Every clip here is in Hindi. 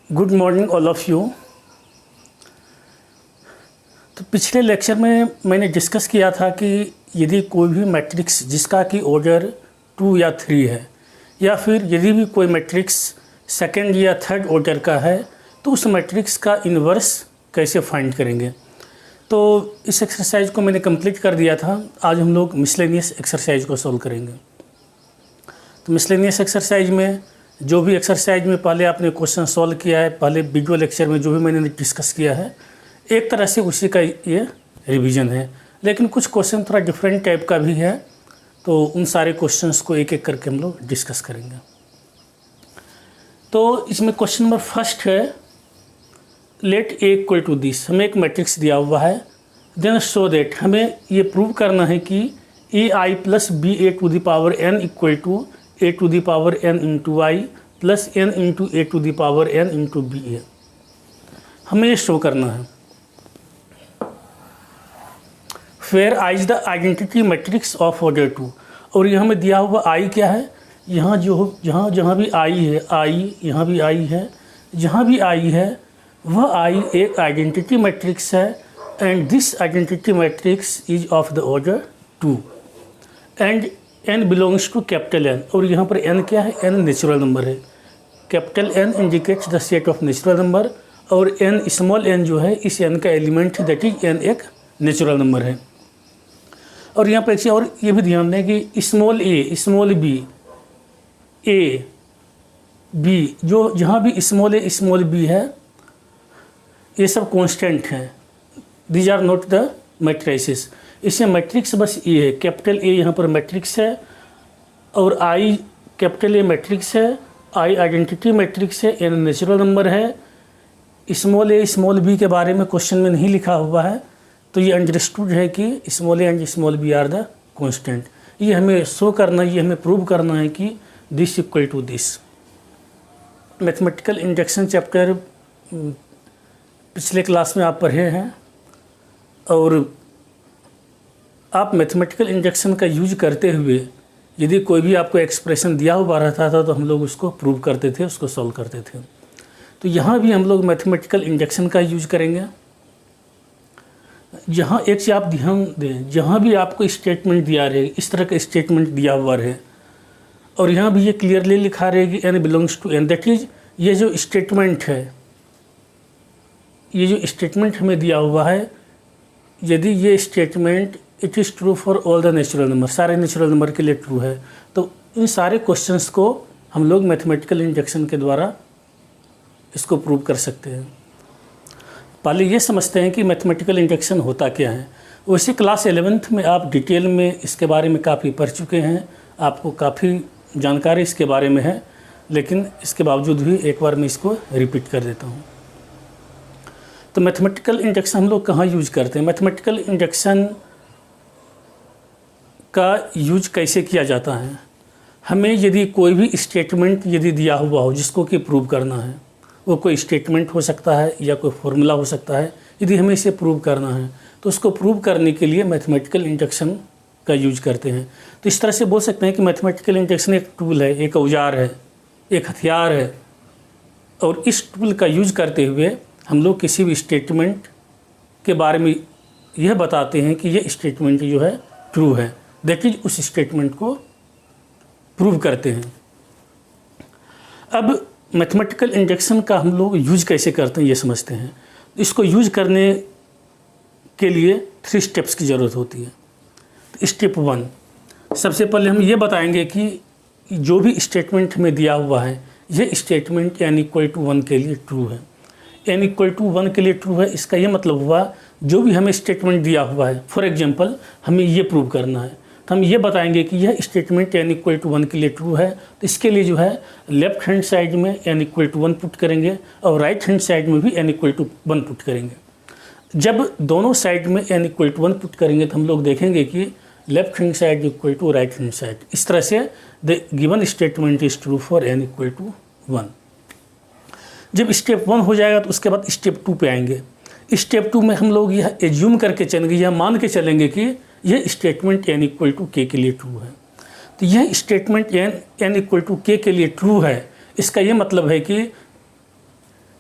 Good morning all of you. तो पिछले लेक्चर में मैंने डिस्कस किया था कि यदि कोई भी मैट्रिक्स जिसका कि ऑर्डर 2 या 3 है, या फिर यदि भी कोई मैट्रिक्स सेकंड या थर्ड ऑर्डर का है, तो उस मैट्रिक्स का इन्वर्स कैसे फाइंड करेंगे। तो इस एक्सरसाइज को मैंने कंप्लीट कर दिया था। आज हम लोग मिसलेनियस एक्सरसाइज को सॉल्व करेंगे। तो मिसलेनियस एक्सरसाइज में जो भी एक्सरसाइज में पहले आपने क्वेश्चन सॉल्व किया है, पहले वीडियो लेक्चर में जो भी मैंने डिस्कस किया है, एक तरह से उसी का ये रिवीजन है, लेकिन कुछ क्वेश्चन थोड़ा डिफरेंट टाइप का भी है। तो उन सारे क्वेश्चंस को एक एक करके हम लोग डिस्कस करेंगे। तो इसमें क्वेश्चन नंबर फर्स्ट है, let A equal to this. हमें एक मैट्रिक्स दिया हुआ है, देन शो दैट, हमें ये प्रूव करना है कि A I plus B A to the power n equal to A to the power n into I plus n into A to the power n into B A. हमें ये शो करना है। Where I is the identity matrix of order 2। और यहाँ में दिया हुआ आई क्या है, यहाँ जहाँ भी आई है, आई यहाँ भी आई है, जहाँ भी आई है वह आई एक आइडेंटिटी मैट्रिक्स है, and this identity matrix is of the order 2 and n belongs to capital N। और यहाँ पर n क्या है, n नेचुरल नंबर है। Capital N indicates the set of natural number, और n स्मॉल n जो है इस n का एलिमेंट है, दैट इज n एक नेचुरल नंबर है। और यहाँ पर एक चीज़ और ये भी ध्यान दें कि small a small b a b, जो जहाँ भी स्मॉल a स्मॉल b है, ये सब कांस्टेंट हैं। These are not the matrices. इससे मैट्रिक्स बस ये है, कैपिटल ए यहाँ पर मैट्रिक्स है, और आई कैपिटल ए मैट्रिक्स है, आई आइडेंटिटी मैट्रिक्स है, एन नेचुरल नंबर है। स्मॉल ए स्मॉल बी के बारे में क्वेश्चन में नहीं लिखा हुआ है, तो ये अंडरस्टूड है कि small a and small b are the constant. ये हमें शो करना, ये हमें प्रूव करना है कि this equal to this. Mathematical induction chapter पिछले क्लास में आप पढ़े हैं, और आप मैथमेटिकल इंडक्शन का यूज करते हुए यदि कोई भी आपको एक्सप्रेशन दिया हुआ रहता था तो हम लोग उसको प्रूव करते थे, उसको सॉल्व करते थे। तो यहाँ भी हम लोग मैथमेटिकल इंडक्शन का यूज करेंगे। जहाँ एक चीज़ आप ध्यान दें, जहाँ भी आपको स्टेटमेंट दिया रहे, इस तरह का स्टेटमेंट दिया हुआ रहे, और यहाँ भी ये क्लियरली लिखा रहे कि n belongs to n, that is ये जो स्टेटमेंट है, ये जो स्टेटमेंट हमें दिया हुआ है, यदि ये statement it is true for all the natural number, सारे नेचुरल नंबर के लिए ट्रू है, तो इन सारे क्वेश्चंस को हम लोग मैथमेटिकल इंडक्शन के द्वारा इसको प्रूव कर सकते हैं। पहले ये समझते हैं कि मैथमेटिकल इंडक्शन होता क्या है। वैसे क्लास 11th में आप डिटेल में इसके बारे में काफ़ी पढ़ चुके हैं, आपको काफ़ी जानकारी इसके बारे में है, लेकिन इसके बावजूद भी एक बार मैं इसको रिपीट कर देता हूँ। तो मैथमेटिकल इंडक्शन हम लोग कहाँ यूज करते हैं, मैथमेटिकल इंडक्शन का यूज कैसे किया जाता है। हमें यदि कोई भी स्टेटमेंट यदि दिया हुआ हो जिसको कि प्रूव करना है, वो कोई स्टेटमेंट हो सकता है या कोई फॉर्मूला हो सकता है, यदि हमें इसे प्रूव करना है तो उसको प्रूव करने के लिए मैथमेटिकल इंडक्शन का यूज करते हैं। तो इस तरह से बोल सकते हैं कि मैथमेटिकल इंडक्शन एक टूल है, एक औजार है, एक हथियार है, और इस टूल का यूज करते हुए हम लोग किसी भी स्टेटमेंट के बारे में यह बताते हैं कि यह स्टेटमेंट जो है ट्रू है, दैट इज उस स्टेटमेंट को प्रूव करते हैं। अब मैथमेटिकल इंडक्शन का हम लोग यूज कैसे करते हैं ये समझते हैं। इसको यूज करने के लिए 3 स्टेप्स की ज़रूरत होती है। तो स्टेप 1, सबसे पहले हम ये बताएंगे कि जो भी स्टेटमेंट हमें दिया हुआ है, ये स्टेटमेंट n इक्वल टू 1 के लिए ट्रू है। n इक्वल टू 1 के लिए ट्रू है, इसका ये मतलब हुआ जो भी हमें स्टेटमेंट दिया हुआ है, फॉर एग्जांपल हमें ये प्रूव करना है, तो हम ये बताएंगे कि यह स्टेटमेंट n इक्वल टू 1 के लिए ट्रू है। तो इसके लिए जो है लेफ्ट हैंड साइड में n इक्वल टू 1 पुट करेंगे, और राइट हैंड साइड में भी n इक्वल टू 1 पुट करेंगे। जब दोनों साइड में n इक्वल टू 1 पुट करेंगे तो हम लोग देखेंगे कि left hand side equal to right hand side. इस तरह से the given statement is true for n equal to 1। जब स्टेप 1 हो जाएगा तो उसके बाद स्टेप 2 पे आएंगे। स्टेप 2 में हम लोग यह एज्यूम करके चलेंगे, यह मान के चलेंगे कि यह statement n equal to k के लिए ट्रू है। तो यह statement n equal to k के लिए ट्रू है, इसका ये मतलब है कि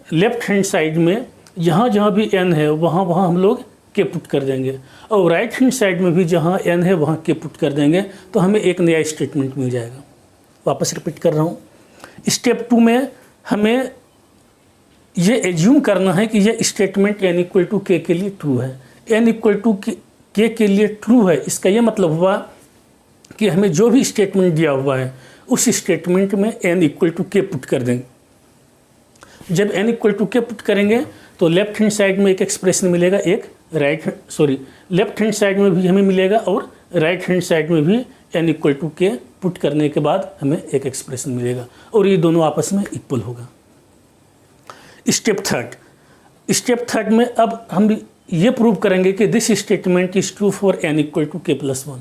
लेफ्ट हैंड साइड में जहाँ जहाँ भी n है वहाँ वहाँ हम लोग के पुट कर देंगे, और राइट हैंड साइड में भी जहाँ n है वहाँ के पुट कर देंगे, तो हमें एक नया स्टेटमेंट मिल जाएगा। वापस रिपीट कर रहा हूँ। स्टेप 2 में हमें ये एज्यूम करना है कि ये स्टेटमेंट n इक्वल टू के लिए ट्रू है। n इक्वल टू के लिए ट्रू है, इसका ये मतलब हुआ कि हमें जो भी स्टेटमेंट दिया हुआ है उस स्टेटमेंट में n इक्वल टू के पुट कर देंगे। जब n इक्वल टू के पुट करेंगे तो लेफ्ट हैंड साइड में एक एक्सप्रेशन मिलेगा, एक लेफ्ट हैंड साइड में भी हमें मिलेगा और राइट हैंड साइड में भी n इक्वल टू के पुट करने के बाद हमें एक एक्सप्रेशन मिलेगा, और ये दोनों आपस में इक्वल होगा। स्टेप थर्ड में अब हम ये प्रूव करेंगे कि this statement is true for n equal to के प्लस 1।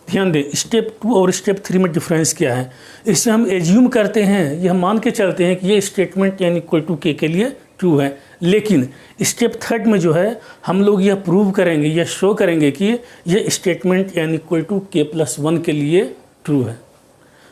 ध्यान दें, स्टेप 2 और स्टेप 3 में डिफरेंस क्या है। इससे हम एज्यूम करते हैं, यह मान के चलते हैं कि ये स्टेटमेंट n इक्वल टू के लिए ट्रू है, लेकिन स्टेप थर्ड में जो है हम लोग यह प्रूव करेंगे, यह शो करेंगे कि यह स्टेटमेंट n इक्वल टू के प्लस 1 के लिए ट्रू है।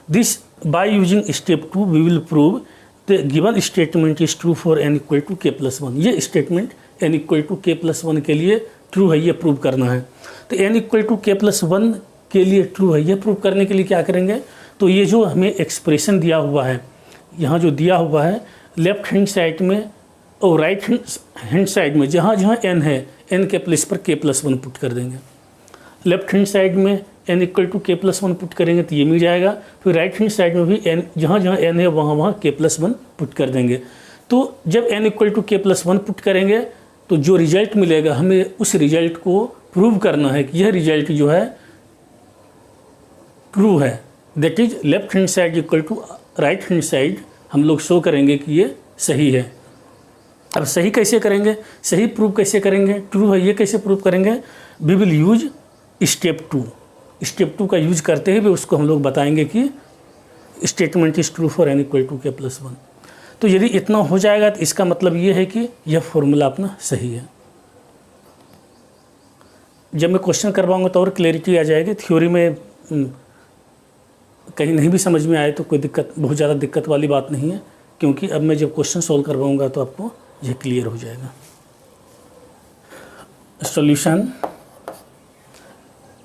This by using step 2 we will prove the given statement is true for n equal to के प्लस 1। ये स्टेटमेंट n इक्वल टू के प्लस 1 के लिए ट्रू है, ये प्रूव करना है। तो n इक्वल टू के प्लस 1 के लिए ट्रू है, ये प्रूव करने के लिए क्या करेंगे, तो ये जो हमें एक्सप्रेशन दिया हुआ है, यहाँ जो दिया हुआ है लेफ्ट हैंड साइड में और राइट हैंड साइड में जहाँ जहाँ n है n के प्लेस पर k प्लस 1 पुट कर देंगे। लेफ्ट हैंड साइड में n इक्वल टू के प्लस 1 पुट करेंगे तो ये मिल जाएगा। फिर राइट हैंड साइड में भी n जहाँ जहाँ n है वहाँ वहाँ k प्लस 1 पुट कर देंगे। तो जब n इक्वल टू के प्लस 1 पुट करेंगे तो जो रिजल्ट मिलेगा हमें उस रिजल्ट को प्रूव करना है कि यह रिजल्ट जो है ट्रू है। That is left hand side equal to right hand side हम लोग शो करेंगे कि ये सही है। अब सही कैसे करेंगे, सही प्रूव कैसे करेंगे, ट्रू है ये कैसे प्रूव करेंगे, we will use step 2। Step 2 का यूज करते हुए उसको हम लोग बताएंगे कि statement is true for n equal to के प्लस 1। तो यदि इतना हो जाएगा तो इसका मतलब ये है कि यह फॉर्मूला अपना सही है। जब मैं क्वेश्चन करवाऊंगा तो और क्लैरिटी आ जाएगी। थ्योरी में कहीं नहीं भी समझ में आए तो कोई दिक्कत, बहुत ज़्यादा दिक्कत वाली बात नहीं है, क्योंकि अब मैं जब क्वेश्चन सॉल्व करवाऊंगा तो आपको यह क्लियर हो जाएगा। सॉल्यूशन,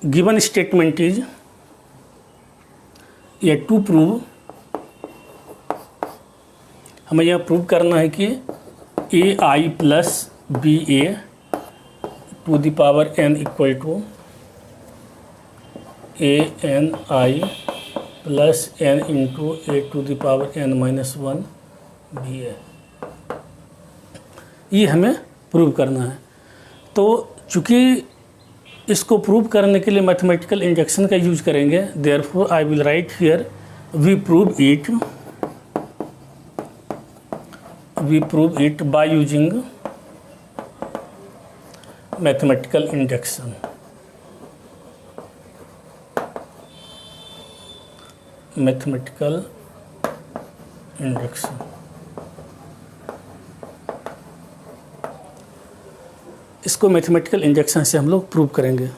गिवन स्टेटमेंट इज ये टू प्रूव, हमें यह प्रूव करना है कि ai plus B A to the power n equal to ani plus n into A to the power n minus 1 भी है, ये हमें प्रूव करना है। तो चूँकि इसको प्रूव करने के लिए मैथमेटिकल इंडक्शन का यूज करेंगे, therefore I will write here we prove it by using mathematical induction. Mathematical induction, इसको मैथमेटिकल इंडक्शन से हम लोग प्रूव करेंगे।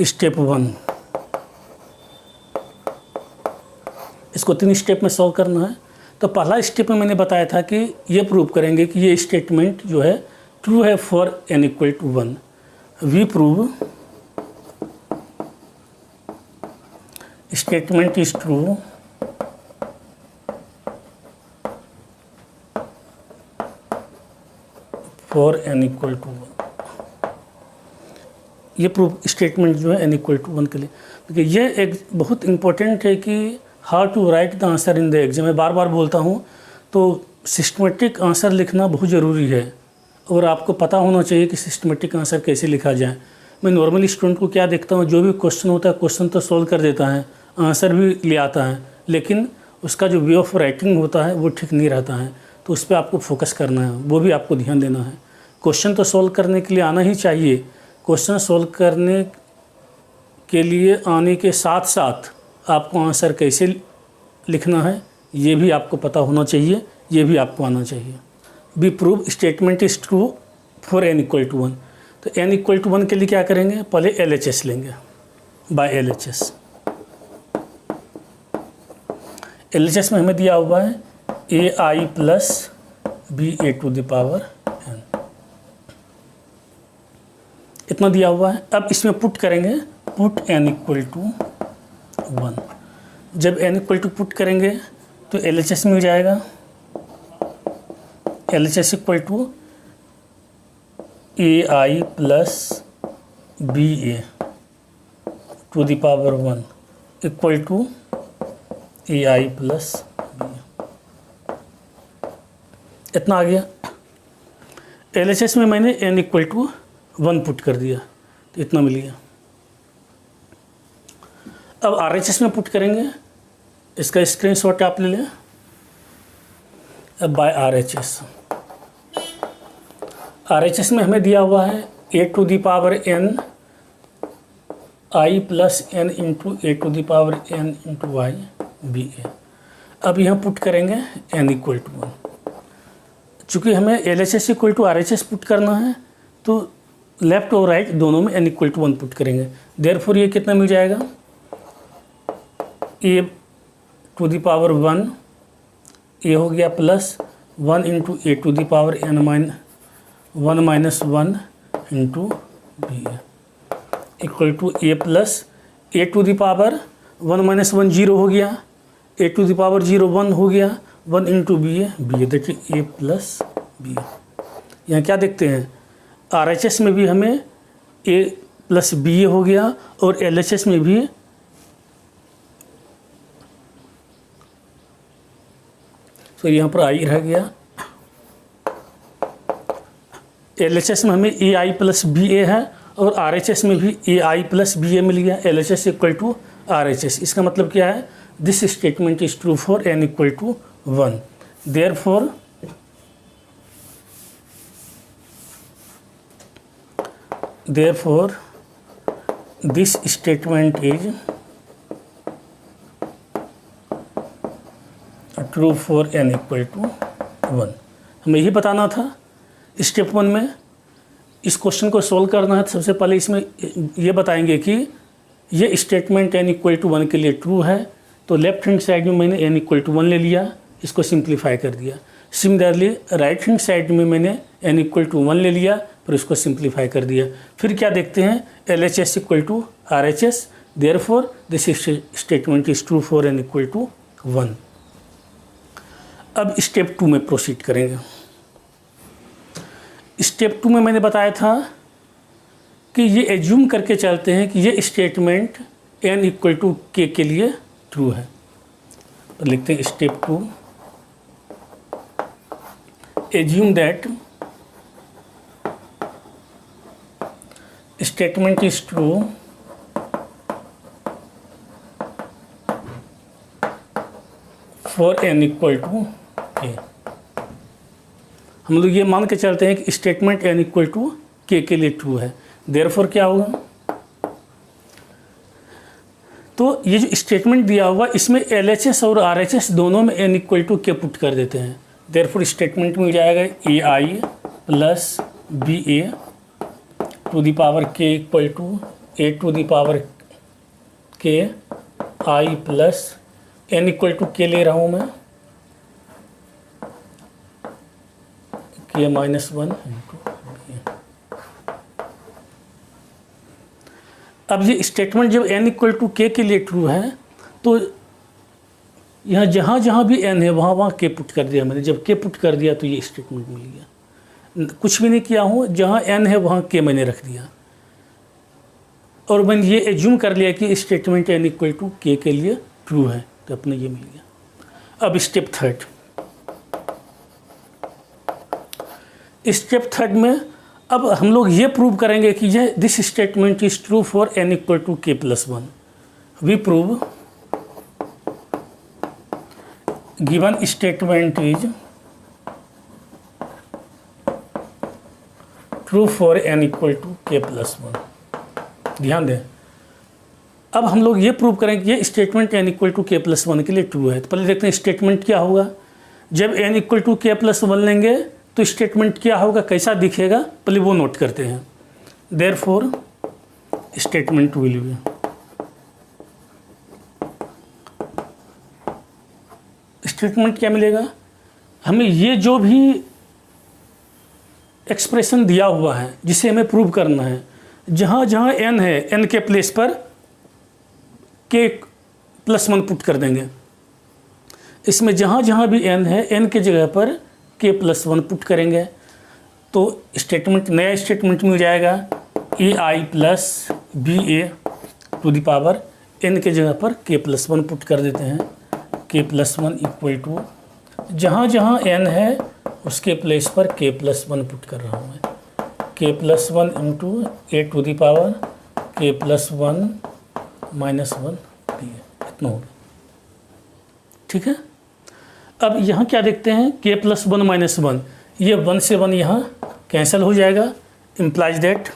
स्टेप 1, इसको 3 स्टेप में सॉल्व करना है। तो पहला स्टेप में मैंने बताया था कि ये प्रूव करेंगे कि ये स्टेटमेंट जो है ट्रू है for n equal to 1। We prove statement is true for n equal to 1। ये प्रूव स्टेटमेंट जो है n इक्वल टू 1 के लिए, क्योंकि ये एक बहुत इंपॉर्टेंट है कि how to write the answer in the exam. मैं बार बार बोलता हूँ, तो सिस्टमेटिक आंसर लिखना बहुत ज़रूरी है और आपको पता होना चाहिए कि सिस्टमेटिक आंसर कैसे लिखा जाए। मैं नॉर्मली स्टूडेंट को क्या देखता हूँ, जो भी क्वेश्चन होता है क्वेश्चन तो सॉल्व कर देता है, आंसर भी ले आता है, लेकिन उसका जो वे ऑफ राइटिंग होता है वो ठीक नहीं रहता है। तो उस पर आपको फोकस करना है, वो भी आपको ध्यान देना है। क्वेश्चन तो सॉल्व करने के लिए आना ही चाहिए, क्वेश्चन सॉल्व करने के लिए आने के साथ साथ आपको आंसर कैसे लिखना है ये भी आपको पता होना चाहिए, ये भी आपको आना चाहिए। Be prove statement is true for n equal to 1। तो n इक्वल टू 1 के लिए क्या करेंगे, पहले LHS लेंगे, बाय LHS। LHS में हमें दिया हुआ है ai plus B A to the power n, इतना दिया हुआ है। अब इसमें पुट करेंगे, पुट n इक्वल टू 1। जब n इक्वल टू पुट करेंगे तो LHS मिल जाएगा, LHS equal to AI plus BA to the power 1 equal to AI plus BA, इतना आ गया। LHS में मैंने n इक्वल टू 1 पुट कर दिया तो इतना मिल गया। अब RHS में पुट करेंगे, इसका स्क्रीनशॉट आप ले लें। अब बाय RHS में हमें दिया हुआ है a to the power n I plus n into A to the power n into Y BA। अब यहाँ पुट करेंगे n इक्वल टू 1। चूँकि हमें LHS equal to RHS put करना है तो लेफ़्ट और राइट दोनों में n इक्वल टू 1 पुट करेंगे। देयरफॉर ये कितना मिल जाएगा, a to the power 1 a हो गया plus 1 into A to the power n -1 minus 1 into BA equal to a plus A to the power 1 minus 1 0 हो गया, ए टू द पावर 0 1 हो गया, 1 into BA that is a plus BA। यहाँ क्या देखते हैं, RHS में भी हमें a प्लस BA हो गया और LHS में भी तो यहाँ पर I रह गया। LHS में हमें AI प्लस BA है और RHS में भी AI प्लस BA मिल गया, LHS इक्वल टू RHS। इसका मतलब क्या है, this statement is true for n equal to 1। Therefore this statement is true for n equal to 1। हमें यही बताना था। स्टेप 1 में इस क्वेश्चन को सॉल्व करना है तो सबसे पहले इसमें ये बताएंगे कि ये स्टेटमेंट n इक्वल टू 1 के लिए ट्रू है, तो लेफ्ट हैंड साइड में मैंने n इक्वल टू 1 ले लिया, इसको सिंप्लीफाई कर दिया। सिमिलरली राइट हैंड साइड में मैंने n इक्वल टू 1 ले लिया, फिर उसको सिंप्लीफाई कर दिया। फिर क्या देखते हैं, LHS equal to RHS, therefore this statement is true for n equal to 1। अब स्टेप 2 में प्रोसीड करेंगे। स्टेप 2 में मैंने बताया था कि ये एज्यूम करके चलते हैं कि ये statement n equal to k के लिए ट्रू है। तो लिखते हैं step 2, assume that statement is true for n equal to k। हम लोग ये मान के चलते हैं कि statement n equal to k के लिए ट्रू है। देयरफॉर क्या होगा, तो ये जो स्टेटमेंट दिया हुआ इसमें LHS और RHS दोनों में n equal to k put कर देते हैं। देयरफॉर स्टेटमेंट मिल जाएगा AI plus BA to the power k equal to a to the power k I plus n equal to k ले रहा हूँ मैं, k माइनस 1 इंटू। अब ये स्टेटमेंट जब n इक्वल टू k के लिए ट्रू है तो यहाँ जहाँ जहाँ भी n है वहाँ वहाँ k पुट कर दिया मैंने। जब k पुट कर दिया तो ये स्टेटमेंट मिल गया। कुछ भी नहीं किया हूँ, जहाँ n है वहाँ k मैंने रख दिया और मैंने ये एज्यूम कर लिया कि statement n equal to k के लिए ट्रू है, तो अपने ये मिल गया। अब स्टेप 3, स्टेप 3 में अब हम लोग ये प्रूव करेंगे कि ये this statement is true for n equal to k plus 1। We prove given statement is true for n equal to k plus 1। ध्यान दें, अब हम लोग ये प्रूव करेंगे कि ये statement n equal to k plus 1 के लिए ट्रू है। तो पहले देखते हैं स्टेटमेंट क्या होगा। जब n equal to k plus 1 लेंगे तो स्टेटमेंट क्या होगा, कैसा दिखेगा, पहले वो नोट करते हैं। Therefore statement will be, statement क्या मिलेगा हमें, ये जो भी एक्सप्रेशन दिया हुआ है जिसे हमें प्रूव करना है। जहाँ जहाँ n है, n के प्लेस पर k+1 पुट कर देंगे। इसमें जहाँ जहाँ भी n है, n के जगह पर k+1 पुट करेंगे तो स्टेटमेंट, नया स्टेटमेंट मिल जाएगा ai plus ba to the power n के जगह पर k+1 पुट कर देते हैं। k+1 इक्वल टू जहाँ जहाँ n है उसके प्लेस पर k+1 पुट कर रहा हूँ मैं। k+1 into A to the power k+1 -1 ba, इतना होगा। ठीक है, अब यहाँ क्या देखते हैं, k+1 -1, ये 1 से 1 यहाँ कैंसिल हो जाएगा। Implies that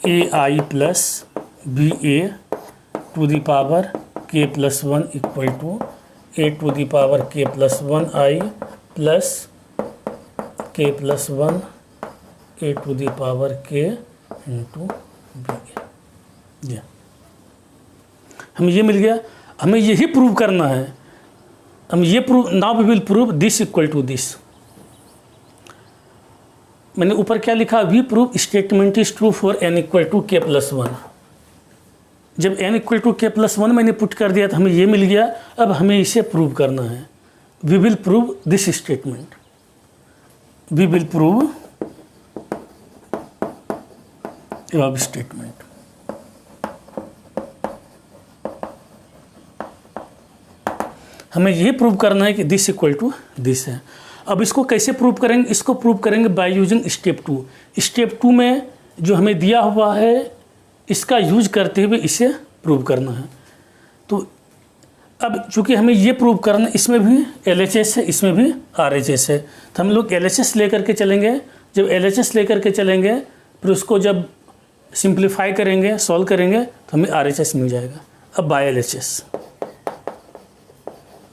ai plus ba to the power k+1 equal to A to the power k+1 i plus k+1 A to the power k into ba। हमें ये मिल गया। हमें यही प्रूव करना है। हम ये prove, now we will prove this equal to this. मैंने ऊपर क्या लिखा, we prove statement is true for n equal to k+1। जब n इक्वल टू k+1 मैंने पुट कर दिया तो हमें ये मिल गया। अब हमें इसे प्रूव करना है। We will prove this statement. We will prove अब स्टेटमेंट। हमें ये प्रूव करना है कि दिस इक्वल टू दिस है। अब इसको कैसे प्रूव करेंगे, इसको प्रूव करेंगे बाय यूजिंग स्टेप 2। स्टेप 2 में जो हमें दिया हुआ है इसका यूज करते हुए इसे प्रूव करना है। तो अब चूंकि हमें ये प्रूव करना, इसमें भी LHS है, इसमें भी RHS है, तो हम लोग LHS लेकर के चलेंगे। जब LHS लेकर के चलेंगे फिर उसको जब सिंप्लीफाई करेंगे, सॉल्व करेंगे तो हमें RHS मिल जाएगा। अब by LHS,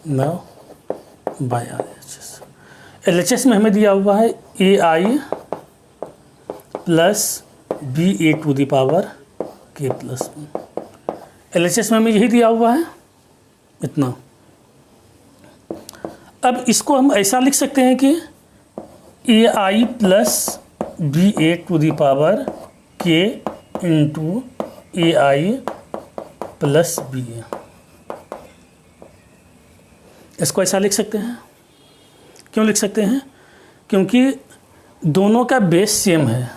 now by RHS। LHS में हमें दिया हुआ है ai plus ba to the power k+1। LHS में हमें यही दिया हुआ है, इतना। अब इसको हम ऐसा लिख सकते हैं कि ai plus ba to the power k into ai plus ba। इसको ऐसा लिख सकते हैं। क्यों लिख सकते हैं? क्योंकि दोनों का बेस सेम है,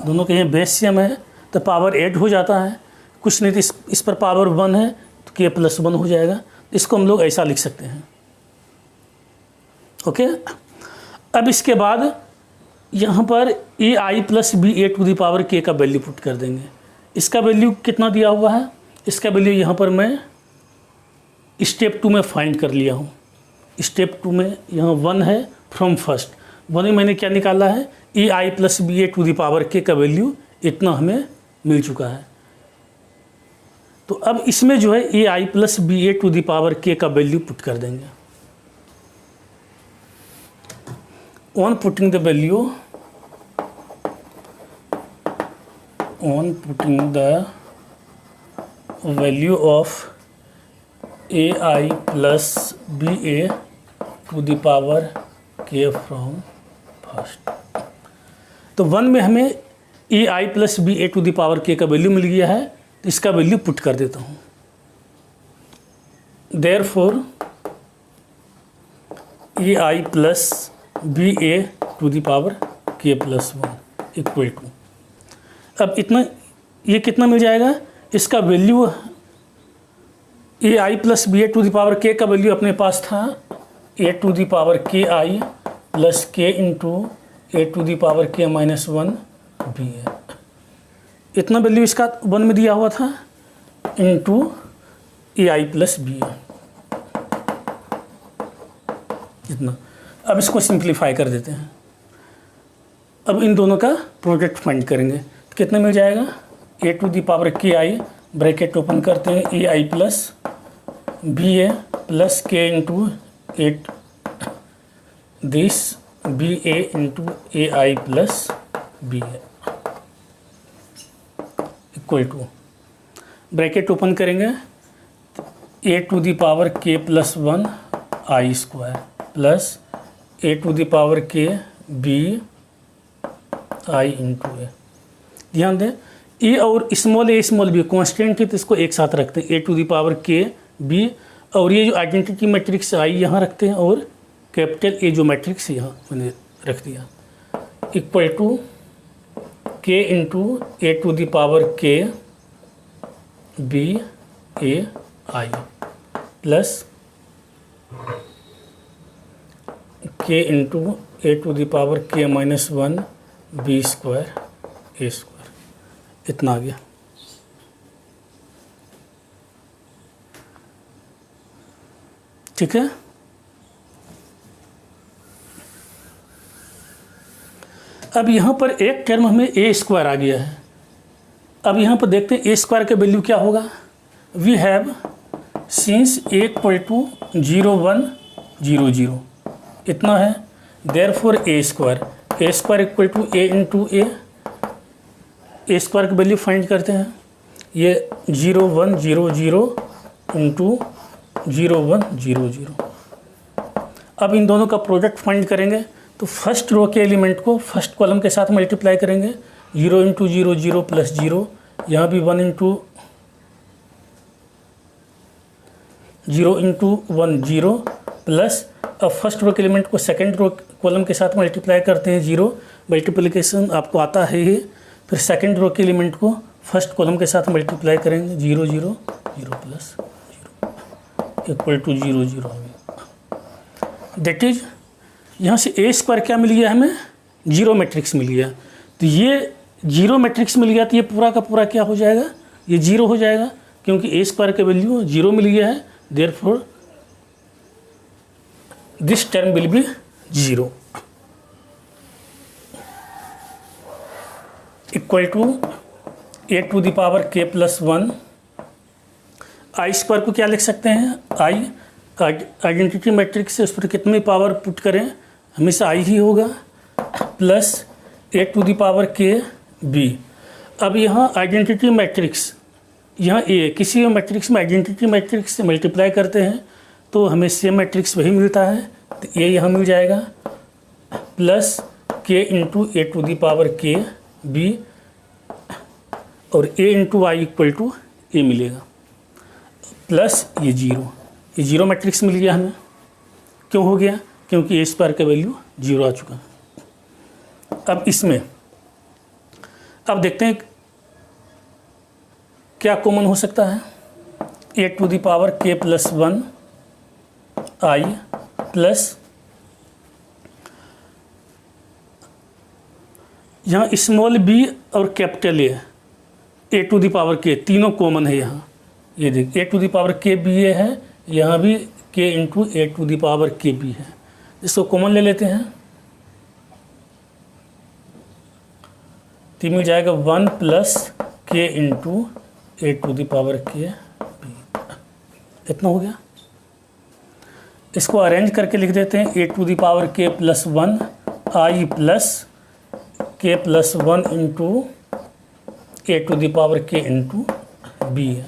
दोनों के यहाँ बेस सेम है तो पावर 8 हो जाता है। कुछ नहीं तो इस पर पावर 1 है तो k+1 हो जाएगा। इसको हम लोग ऐसा लिख सकते हैं। ओके, अब इसके बाद यहाँ पर ai plus ba to the power k का वैल्यू पुट कर देंगे। इसका वैल्यू कितना दिया हुआ है, इसका वैल्यू यहाँ पर मैं स्टेप 2 में फाइंड कर लिया हूँ। स्टेप 2 में यहाँ 1 है फ्रॉम फर्स्ट। 1 में मैंने क्या निकाला है, ai plus ba to the power k का वैल्यू इतना हमें मिल चुका है। तो अब इसमें जो है ai plus ba to the power k का वैल्यू पुट कर देंगे। On putting the value, on putting the value of ai plus ba to the power k from first. तो 1 में हमें ai plus ba to the power k का वैल्यू मिल गया है, तो इसका वैल्यू पुट कर देता हूँ। Therefore ai plus ba to the power k+1 equal to, अब इतना, ये कितना मिल जाएगा, इसका value ai plus ba to the power k का वैल्यू अपने पास था a to the power ki plus k into A to the power k-1 ba। इतना वैल्यू इसका 1 में दिया हुआ था इंटू ai प्लस ba, इतना। अब इसको सिंप्लीफाई कर देते हैं। अब इन दोनों का प्रोडक्ट फाइंड करेंगे तो कितना मिल जाएगा, A to the power ki, bracket open करते हैं, ai plus ba plus k into 8 this ba into ai plus ba equal to, bracket open करेंगे, A to the power k+1 i square plus A to the power k b I into A. ध्यान दें, ए और स्मॉल बी कॉन्स्टेंट है तो इसको एक साथ रखते हैं, ए to the power K B, और ये जो आइडेंटिटी मैट्रिक्स आई यहाँ रखते हैं और कैपिटल ए जो मैट्रिक्स यहाँ मैंने रख दिया, equal to K into A to the power K B A I plus K into A to the power के minus 1 B square A square. इतना आ गया। ठीक है, अब यहाँ पर एक टर्म हमें ए स्क्वायर आ गया है। अब यहाँ पर देखते हैं ए स्क्वायर का वैल्यू क्या होगा। We have since A equal to 0 1 0 0 इतना है, therefore A square equal to A into A square की वैल्यू फाइंड करते हैं। ये 0 1 0 0 इंटू 0 1 0 0। अब इन दोनों का प्रोडक्ट फाइंड करेंगे तो फर्स्ट रो के एलिमेंट को फर्स्ट कॉलम के साथ मल्टीप्लाई करेंगे, 0 इंटू 0 0 प्लस 0, यहाँ भी 1 इंटू 0 इंटू 1 0 प्लस, अब फर्स्ट रो के एलिमेंट को सेकंड रो कॉलम के साथ मल्टीप्लाई करते हैं, 0 मल्टीप्लिकेशन आपको आता है ही। फिर सेकंड रो के एलिमेंट को फर्स्ट कॉलम के साथ मल्टीप्लाई करेंगे, 0 0 0 plus 0 equal to 0 0। That is यहाँ से ए स्क्वायर क्या मिल गया हमें, जीरो मैट्रिक्स मिल गया। तो ये जीरो मैट्रिक्स मिल गया तो ये पूरा का पूरा क्या हो जाएगा, ये जीरो हो जाएगा, क्योंकि ए स्क्वायर का वैल्यू जीरो मिल गया है। Therefore this term will be zero. Equal to A to the power के प्लस 1। आई स्क्वायर को क्या लिख सकते हैं, आई आइडेंटिटी मैट्रिक्स से उस पर कितनी पावर पुट करें, हमेशा आई ही होगा, plus A to the power K B. अब यहाँ आइडेंटिटी मैट्रिक्स, यहाँ ए किसी भी मैट्रिक्स में आइडेंटिटी मैट्रिक्स से मल्टीप्लाई करते हैं तो हमें सेम मैट्रिक्स वही मिलता है, तो ए यहाँ मिल जाएगा, plus K into A to the power K B, और A into I equal to A मिलेगा, प्लस ये जीरो मैट्रिक्स मिल गया हमें। क्यों हो गया, क्योंकि ए स्क्वायर का वैल्यू जीरो आ चुका है। अब इसमें अब देखते हैं क्या कॉमन हो सकता है, ए टू द पावर के प्लस 1 आई प्लस, यहाँ स्मॉल बी और capital A to the power K तीनों कॉमन है यहाँ। ये देखिए A to the power K B A है, यहाँ भी K into A to the power K B है। इसको कॉमन ले लेते हैं तो मिल जाएगा 1 plus K into A to the power K B. इतना हो गया। इसको अरेंज करके लिख देते हैं, ए टू द पावर के प्लस 1 आई प्लस के plus 1 into A to the power के इंटू बी है।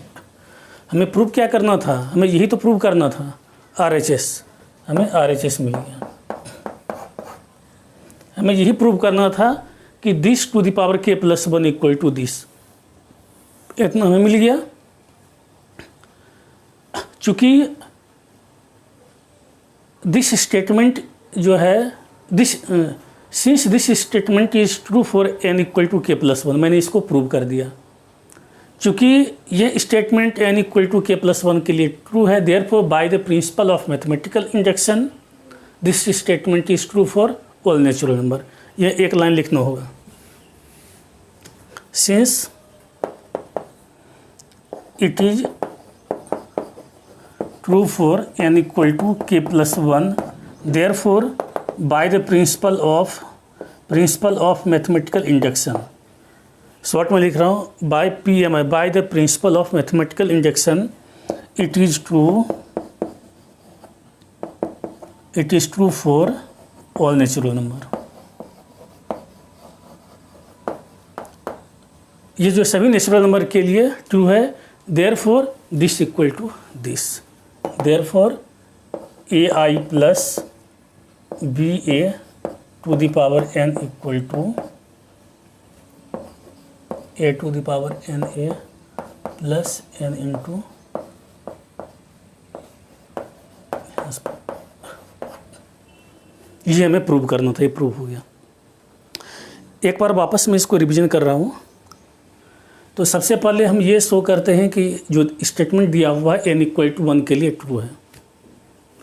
हमें प्रूव क्या करना था, हमें यही तो प्रूव करना था, RHS। हमें RHS मिल गया। हमें यही प्रूव करना था कि दिस टू द पावर के प्लस 1 इक्वल टू दिस, इतना हमें मिल गया। चूँकि दिस स्टेटमेंट जो है, since this statement is true for n equal to के प्लस 1, मैंने इसको प्रूव कर दिया। चूँकि ये स्टेटमेंट n इक्वल टू के प्लस 1 के लिए ट्रू है, therefore by the principle of mathematical induction this statement is true for all natural number. यह एक लाइन लिखना होगा, since it is true for n equal to के plus 1, therefore by the principle of mathematical induction. Short में लिख रहा हूँ, by PMI, by the principle of mathematical induction it is true for all natural number. ये जो सभी नेचुरल नंबर के लिए ट्रू है, therefore this equal to this, therefore AI plus BA to the power n equal to A to the power N A plus n into ये हमें प्रूव करना था, ये प्रूव हो गया। एक बार वापस मैं इसको रिवीजन कर रहा हूँ। तो सबसे पहले हम ये शो करते हैं कि जो स्टेटमेंट दिया हुआ है n इक्वल टू 1 के लिए ट्रू है,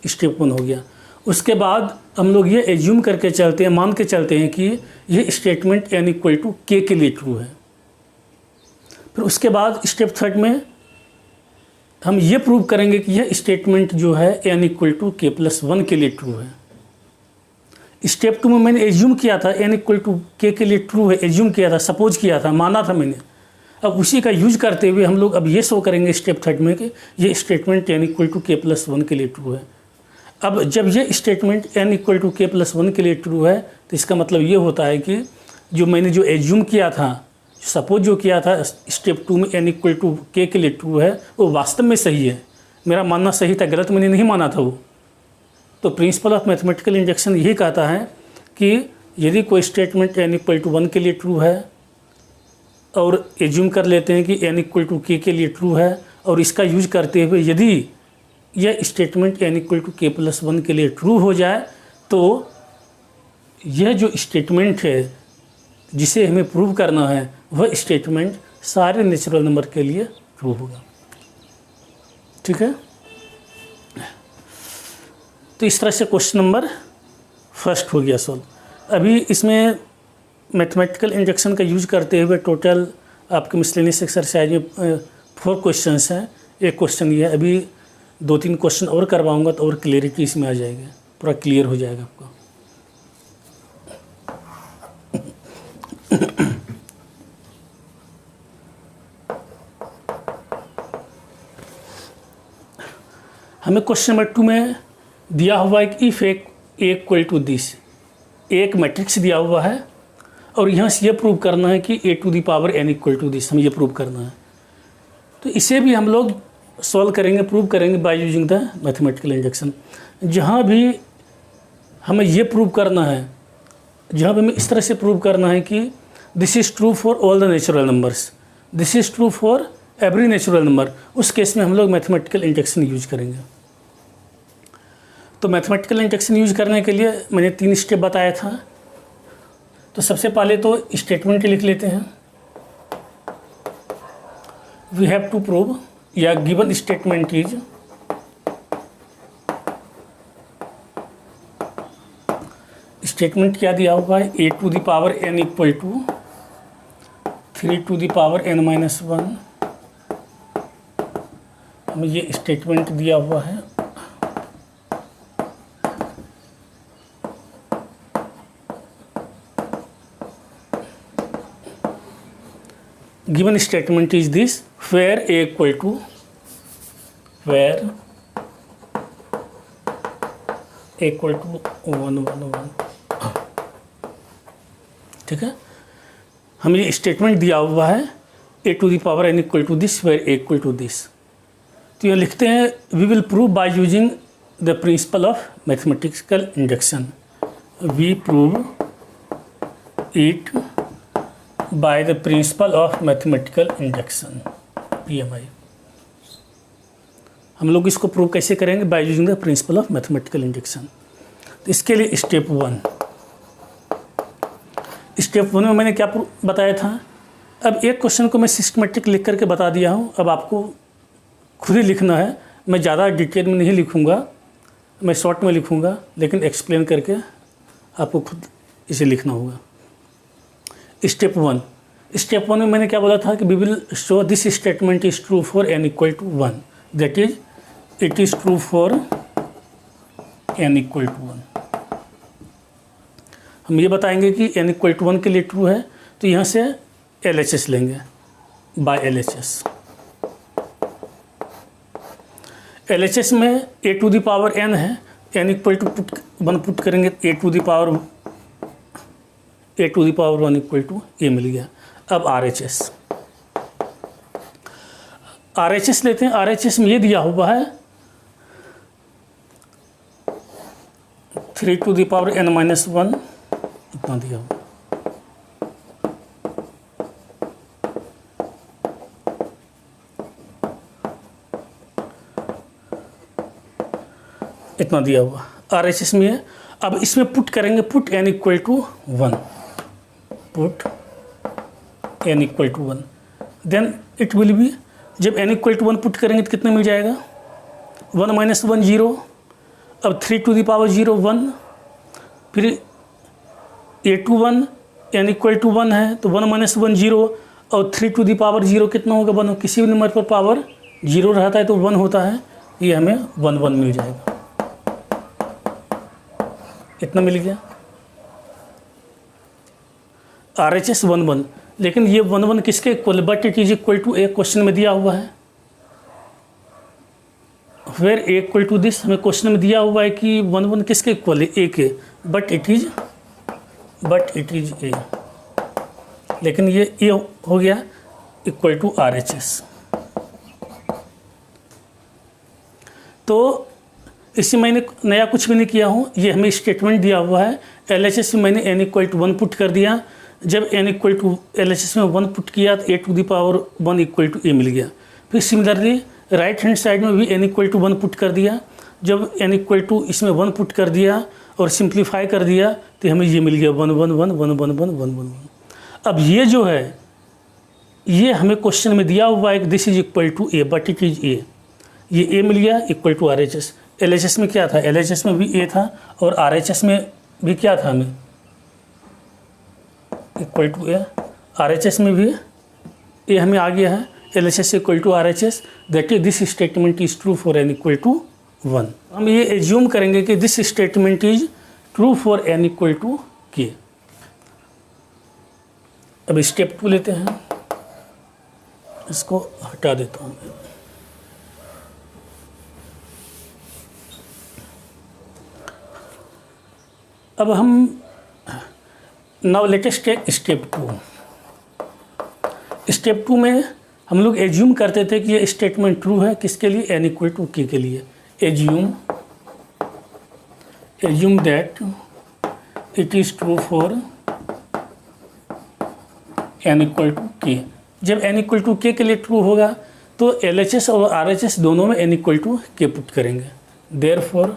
स्टेप 1 हो गया। उसके बाद हम लोग ये एज्यूम करके चलते हैं, मान के चलते हैं कि ये statement n equal to k के लिए ट्रू है। फिर उसके बाद स्टेप 3 में हम ये प्रूव करेंगे कि यह स्टेटमेंट जो है n equal to k plus 1 के लिए ट्रू है। स्टेप 2 में मैंने एज्यूम किया था n इक्वल टू k के लिए ट्रू है, एज्यूम किया था, सपोज किया था, माना था मैंने। अब उसी का यूज करते हुए हम लोग अब ये शो करेंगे स्टेप 3 में कि ये statement n equal to k plus 1 के लिए ट्रू है। अब जब ये statement n equal to k plus 1 के लिए ट्रू है तो इसका मतलब ये होता है कि जो मैंने जो एज्यूम किया था, सपोज जो किया था स्टेप 2 में n इक्वल टू k के लिए ट्रू है, वो वास्तव में सही है। मेरा मानना सही था, गलत मैंने नहीं माना था वो। तो प्रिंसिपल ऑफ मैथमेटिकल इंडक्शन यही कहता है कि यदि कोई स्टेटमेंट n इक्वल टू 1 के लिए ट्रू है और एज्यूम कर लेते हैं कि n इक्वल टू k के लिए ट्रू है, और इसका यूज करते हुए यदि यह statement n equal to k plus 1 के लिए ट्रू हो जाए, तो यह जो स्टेटमेंट है जिसे हमें प्रूव करना है वह स्टेटमेंट सारे नेचुरल नंबर के लिए ट्रू होगा। ठीक है, तो इस तरह से क्वेश्चन नंबर फर्स्ट हो गया सॉल्व। अभी इसमें मैथमेटिकल इंडक्शन का यूज करते हुए टोटल आपके मिसलेनियस एक्सरसाइज में 4 क्वेश्चंस हैं। एक क्वेश्चन ये है, अभी 2-3 क्वेश्चन और करवाऊंगा तो और क्लियरिटी इसमें आ जाएगी, पूरा क्लियर हो जाएगा आपको। हमें क्वेश्चन नंबर 2 में दिया हुआ है कि if A equal to this, एक मैट्रिक्स दिया हुआ है और यहाँ से ये प्रूव करना है कि a to the power n equal to this, हमें ये प्रूव करना है। तो इसे भी हम लोग सॉल्व करेंगे, प्रूव करेंगे by using the mathematical induction. जहाँ भी हमें ये प्रूव करना है, जहाँ भी हमें इस तरह से प्रूव करना है कि this is true for all the natural numbers, this is true for every natural number, उस केस में हम लोग मैथमेटिकल इंडक्शन यूज करेंगे। तो मैथमेटिकल इंडक्शन यूज करने के लिए मैंने 3 स्टेप बताया था। तो सबसे पहले तो स्टेटमेंट लिख लेते हैं। वी हैव टू प्रूव, या गिवन स्टेटमेंट इज स्टेटमेंट क्या दिया हुआ है, a to the power n equal to 3 to the power n minus 1। हमें ये स्टेटमेंट दिया हुआ है। Given statement is this, where a equal to, where a equal to 1 1 1। ठीक है, हमें ये स्टेटमेंट दिया हुआ है a to the power n equal to this, where a equal to this. तो ये लिखते हैं we will prove by using the principle of mathematical induction, we prove it by the principle of mathematical induction, PMI। हम लोग इसको प्रूव कैसे करेंगे, by using the principle of mathematical induction. तो इसके लिए स्टेप 1 में मैंने क्या बताया था। अब एक क्वेश्चन को मैं सिस्टमेटिक लिख करके बता दिया हूँ, अब आपको खुद ही लिखना है। मैं ज़्यादा डिटेल में नहीं लिखूँगा, मैं शॉर्ट में लिखूँगा, लेकिन एक्सप्लेन करके आपको खुद इसे लिखना होगा। स्टेप 1 में मैंने क्या बोला था कि we will show this statement is true for n equal to 1, that is it is true for n equal to 1। हम ये बताएंगे कि n इक्वल टू 1 के लिए ट्रू है, तो यहाँ से LHS लेंगे, बाय LHS। LHS में a to the power n है, n इक्वल टू 1 पुट करेंगे, a to the power 1 equal to a मिल गया। अब RHS लेते हैं। RHS में ये दिया हुआ है 3 to the power n minus 1, इतना दिया हुआ। इतना दिया हुआ RHS में है। अब इसमें पुट करेंगे, put n equal to 1, put n equal to 1, then it will be, जब n इक्वल टू 1 पुट करेंगे तो कितना मिल जाएगा, 1 माइनस 1 0, अब 3 टू द पावर 0 1, फिर a21 n इक्वल टू 1 है तो 1 माइनस 1 0, और 3 टू द पावर 0 कितना होगा 1, किसी भी नंबर पर पावर 0 रहता है तो 1 होता है, ये हमें 1 1 मिल जाएगा, इतना मिल गया RHS 1 1। लेकिन ये 1 1 किसके equal, but it is equal to a, question में दिया हुआ है, where a equal to this, हमें क्वेश्चन में दिया हुआ है कि 1 1 किसके इक्वल है, ए के, बट इट इज ए, लेकिन ये ए हो गया इक्वल टू RHS। तो इससे मैंने नया कुछ भी नहीं किया हूँ, ये हमें स्टेटमेंट दिया हुआ है, LHS में मैंने n इक्वल टू 1 पुट कर दिया, जब n इक्वल टू LHS में 1 पुट किया तो a to the power 1 equal to a मिल गया। फिर सिमिलरली राइट हैंड साइड में भी n इक्वल टू 1 पुट कर दिया, जब n इक्वल टू इसमें 1 पुट कर दिया और सिंप्लीफाई कर दिया तो हमें ये मिल गया 1 1 1 1 1 1 1 1 1। अब ये जो है ये हमें क्वेश्चन में दिया हुआ है, this is equal to a, but it is a, ये a मिल गया इक्वल टू RHS। LHS में क्या था, LHS में भी a था और RHS में भी क्या था, हमें इक्वल टू a, RHS में भी a हमें आ गया है, LHS equal to RHS, that is this statement is true for n equal to 1। हम ये एज्यूम करेंगे कि this statement is true for n equal to k। अब स्टेप 2 लेते हैं, इसको हटा देता हूँ। अब हम now latest take step 2। Step 2 में हम लोग एज्यूम करते थे कि ये स्टेटमेंट ट्रू है, किसके लिए, n इक्वल टू k के लिए। Assume that it is true for n equal to k। जब n इक्वल टू k के लिए ट्रू होगा तो LHS और RHS दोनों में n equal to k put करेंगे, therefore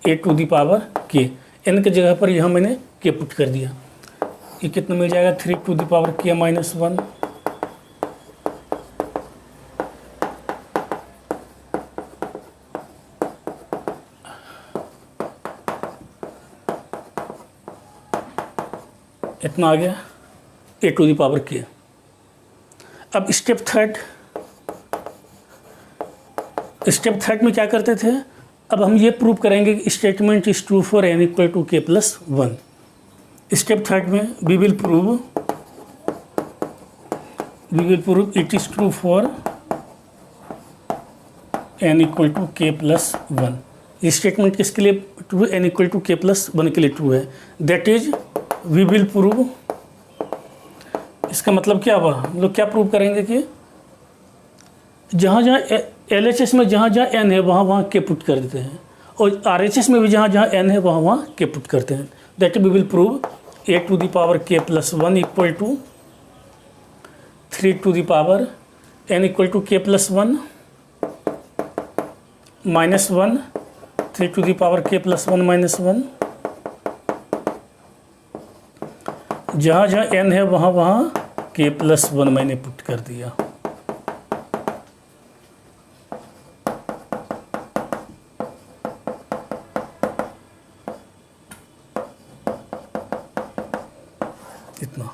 a to the power k, n की जगह पर यहाँ मैंने k पुट कर दिया, ये कितना मिल जाएगा 3 to the power k minus 1। इतना आ गया a to the power k। अब स्टेप थर्ड में क्या करते थे, अब हम ये प्रूव करेंगे कि statement is true for n equal to k plus 1। Step third में we will prove it is true for n equal to k plus 1। ये स्टेटमेंट किसके लिए true, n equal to k plus 1 के लिए ट्रू है, that is we will prove. इसका मतलब क्या हुआ, हम लोग क्या प्रूव करेंगे कि जहाँ जहाँ LHS में जहाँ जहाँ n है वहाँ वहाँ k पुट कर देते हैं, और RHS में भी जहाँ जहाँ n है वहाँ वहाँ k पुट करते हैं, that we will prove a to the power k plus 1 equal to 3 to the power n equal to k plus 1 minus 1 3 to the power k plus 1 minus 1। जहाँ जहाँ n है वहाँ वहाँ k प्लस 1 मैंने पुट कर दिया। इतना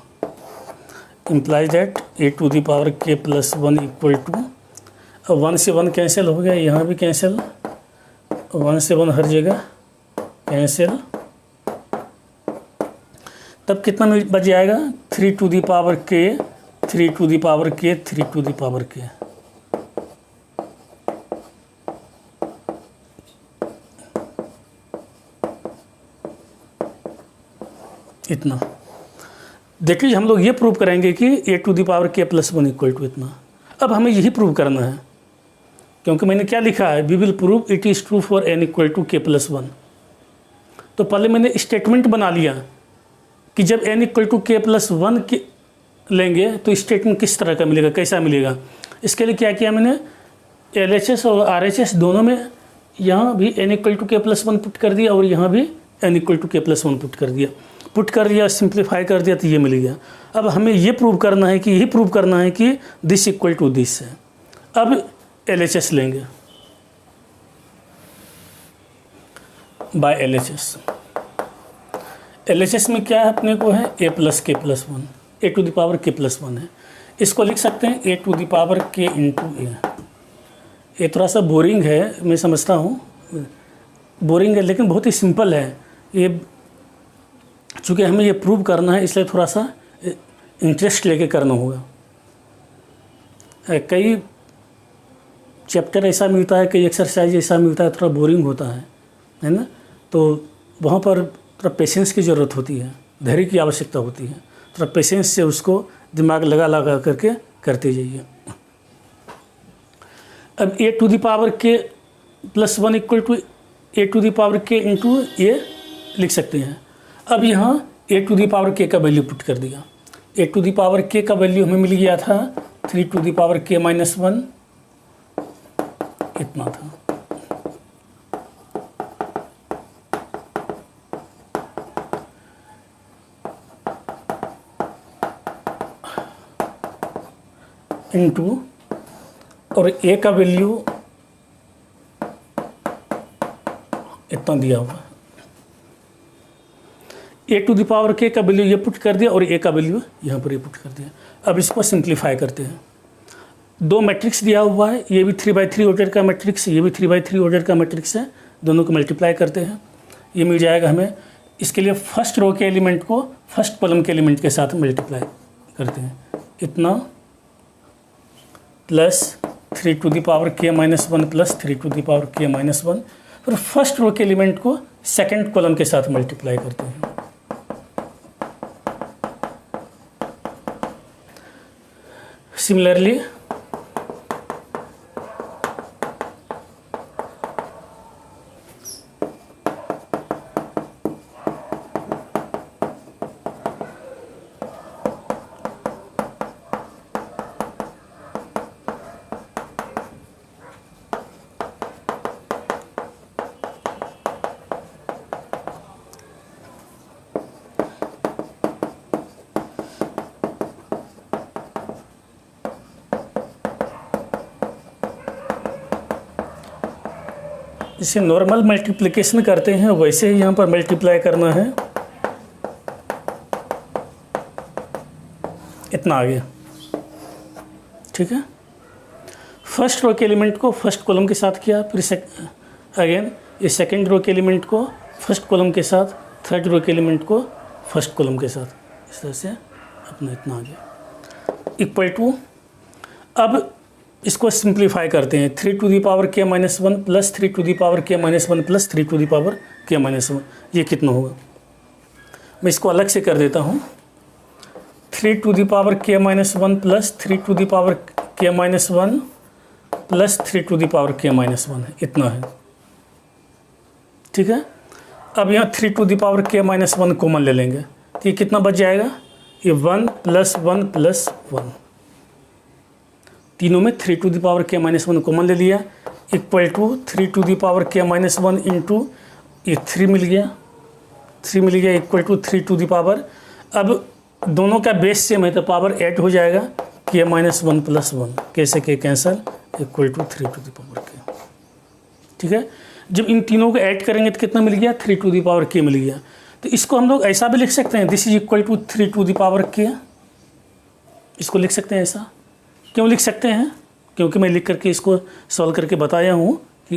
implies that a to the power k plus 1 equal to, अब 1 से 1 कैंसिल हो गया, यहाँ भी कैंसिल, 1 से 1 हर जगह कैंसिल, तब कितना बच जाएगा 3 to the power k 3 to the power k 3 to the power k। इतना दैट इज हम लोग ये प्रूव करेंगे कि a to the power k plus 1 equal to इतना। अब हमें यही प्रूव करना है, क्योंकि मैंने क्या लिखा है, we will prove it is true for n equal to k plus 1। तो पहले मैंने स्टेटमेंट बना लिया कि जब n equal to k plus 1 के लेंगे तो स्टेटमेंट किस तरह का मिलेगा, कैसा मिलेगा। इसके लिए क्या किया मैंने, LHS और RHS दोनों में यहाँ भी n इक्वल टू के प्लस वन पुट कर दिया और यहाँ भी n इक्वल टू के प्लस वन पुट कर दिया, सिंप्लीफाई कर दिया तो ये मिल गया। अब हमें ये प्रूव करना है कि यही प्रूव करना है कि दिस इक्वल टू दिस है। अब LHS लेंगे बाय LHS में क्या है अपने को है a प्लस के plus one, a to the power के प्लस वन है। इसको लिख सकते हैं ए टू द पावर के इंटू ए। ये थोड़ा सा बोरिंग है, मैं समझता हूँ बोरिंग है, लेकिन बहुत ही सिंपल है ये। चूँकि हमें ये प्रूव करना है इसलिए थोड़ा सा इंटरेस्ट लेके करना होगा। कई चैप्टर ऐसा मिलता है, कई एक्सरसाइज ऐसा मिलता है थोड़ा बोरिंग होता है ना, तो वहाँ पर थोड़ा पेशेंस की ज़रूरत होती है, धैर्य की आवश्यकता होती है। थोड़ा पेशेंस से उसको दिमाग लगा करके करते जाइए। अब ए टू द पावर के plus one equal to A to the power के इंटू ए लिख सकते हैं। अब यहाँ ए टू द पावर के का वैल्यू पुट कर दिया। ए टू द पावर के का वैल्यू हमें मिल गया था 3 टू द पावर के माइनस वन, इतना था। इंटू और ए का वैल्यू इतना दिया हुआ। ए टू द पावर के का वैल्यू ये पुट कर दिया और ए का वैल्यू यहाँ पर ये पुट कर दिया। अब इसको सिंप्लीफाई करते हैं। दो मैट्रिक्स दिया हुआ है, ये भी 3/3 ऑर्डर का मैट्रिक्स, ये भी 3/3 ऑर्डर का मैट्रिक्स है। दोनों को मल्टीप्लाई करते हैं, ये मिल जाएगा हमें। इसके लिए फर्स्ट रो के एलिमेंट को फर्स्ट कॉलम के एलिमेंट के साथ मल्टीप्लाई करते हैं। इतना प्लस 3 टू द पावर के minus one plus 3 to the power के माइनस वन। फिर फर्स्ट रो के एलिमेंट को सेकंड कॉलम के साथ मल्टीप्लाई करते हैं। सिमिलरली इसे नॉर्मल मल्टीप्लिकेशन करते हैं वैसे ही यहाँ पर मल्टीप्लाई करना है। इतना आ गया, ठीक है। फर्स्ट रो के एलिमेंट को फर्स्ट कॉलम के साथ किया, फिर अगेन ये सेकंड रो के एलिमेंट को फर्स्ट कॉलम के साथ, थर्ड रो के एलिमेंट को फर्स्ट कॉलम के साथ, इस तरह से अपना इतना आ गया इक्वल टू। अब इसको सिंप्लीफाई करते हैं। 3 टू द पावर के minus one plus 3 to the power के minus one plus 3 to the power के माइनस वन, ये कितना होगा? मैं इसको अलग से कर देता हूँ। 3 टू द पावर के minus one plus 3 to the power के minus one plus 3 to the power के माइनस वन है, इतना है, ठीक है। अब यहाँ 3 टू द पावर के माइनस वन कॉमन ले लेंगे तो ये कितना बच जाएगा? ये 1 प्लस 1 प्लस 1, तीनों में 3 टू द पावर के माइनस वन कॉमन ले लिया, equal to 3 to the power के माइनस वन इंटू ये 3 मिल गया equal to 3 to the power. अब दोनों का बेस सेम है तो पावर ऐड हो जाएगा, के माइनस वन प्लस वन, कैसे के cancel, equal to 3 to the power k, ठीक है। जब इन तीनों को ऐड करेंगे तो कितना मिल गया? 3 टू द पावर के मिल गया। तो इसको हम लोग ऐसा भी लिख सकते हैं, this is equal to 3 to the power k. इसको लिख सकते हैं ऐसा। क्यों लिख सकते हैं? क्योंकि मैं लिख करके इसको सॉल्व करके बताया हूँ कि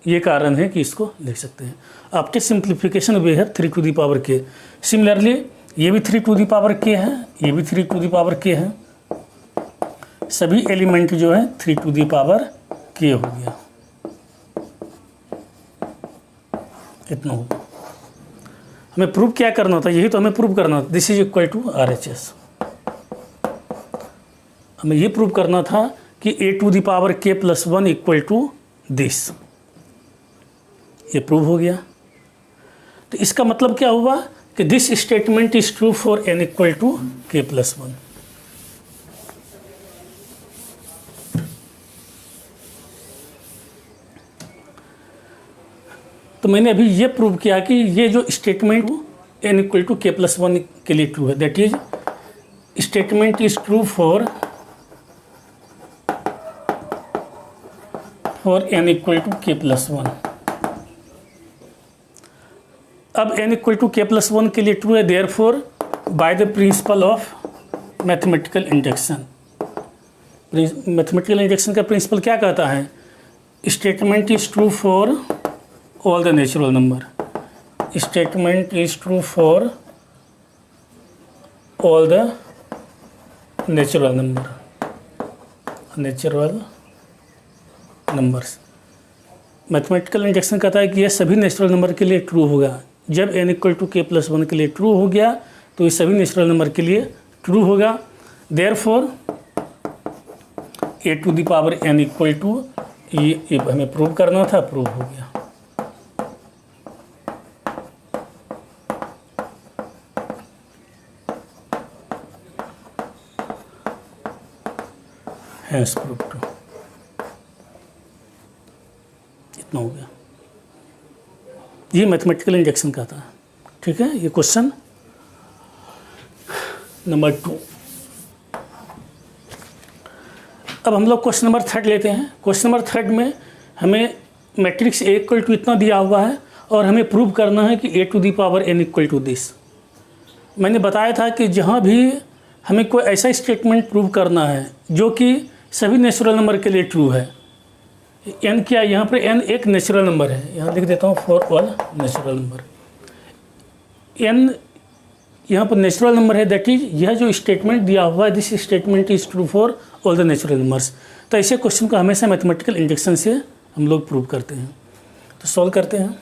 ये कारण है कि इसको लिख सकते हैं। आपके सिंप्लीफिकेशन वे है 3 टू द पावर के। सिमिलरली ये भी 3 टू द पावर के है, ये भी 3 टू द पावर के है। सभी एलिमेंट जो है 3 टू द पावर के हो गया, इतना होगा। हमें प्रूव क्या करना था? यही तो हमें प्रूव करना था, this is equal to RHS। हमें ये प्रूव करना था कि a to the power k plus one equal to this, ये प्रूव हो गया। तो इसका मतलब क्या हुआ कि this statement is true for n equal to k plus one. तो मैंने अभी ये प्रूव किया कि ये जो स्टेटमेंट n इक्वल टू के प्लस वन के लिए ट्रू है, that is statement is true for n equal to के प्लस वन। अब n इक्वल टू के प्लस वन के लिए ट्रू है, therefore by the principle of mathematical induction. Mathematical induction का प्रिंसिपल क्या कहता है? Statement is true for all the natural number. Statement is true for all the natural numbers. Mathematical induction कहता है कि यह सभी नेचुरल नंबर के लिए ट्रू होगा। जब n इक्वल टू के प्लस वन के लिए ट्रू हो गया तो ये सभी नेचुरल नंबर के लिए ट्रू होगा। Therefore a to the power n equal to, ये हमें प्रूव करना था, प्रूव हो गया। हैंस प्रूव टू, इतना हो गया। ये मैथमेटिकल इंडक्शन का था। ठीक है, ये क्वेश्चन नंबर 2। अब हम लोग क्वेश्चन नंबर 3 लेते हैं। क्वेश्चन नंबर 3 में हमें मैट्रिक्स ए इक्वल टू इतना दिया हुआ है और हमें प्रूव करना है कि A to the power n equal to this. मैंने बताया था कि जहाँ भी हमें कोई ऐसा स्टेटमेंट प्रूव करना है जो कि सभी नेचुरल नंबर के लिए ट्रू है। n क्या है? यहाँ पर n एक नेचुरल नंबर है, यहाँ लिख देता हूँ for all natural number. n यहाँ पर नेचुरल नंबर है, दैट इज यह जो स्टेटमेंट दिया हुआ है, this statement is true for all the natural numbers. तो ऐसे क्वेश्चन को हमेशा मैथमेटिकल इंडक्शन से हम लोग प्रूव करते हैं। तो सॉल्व करते हैं।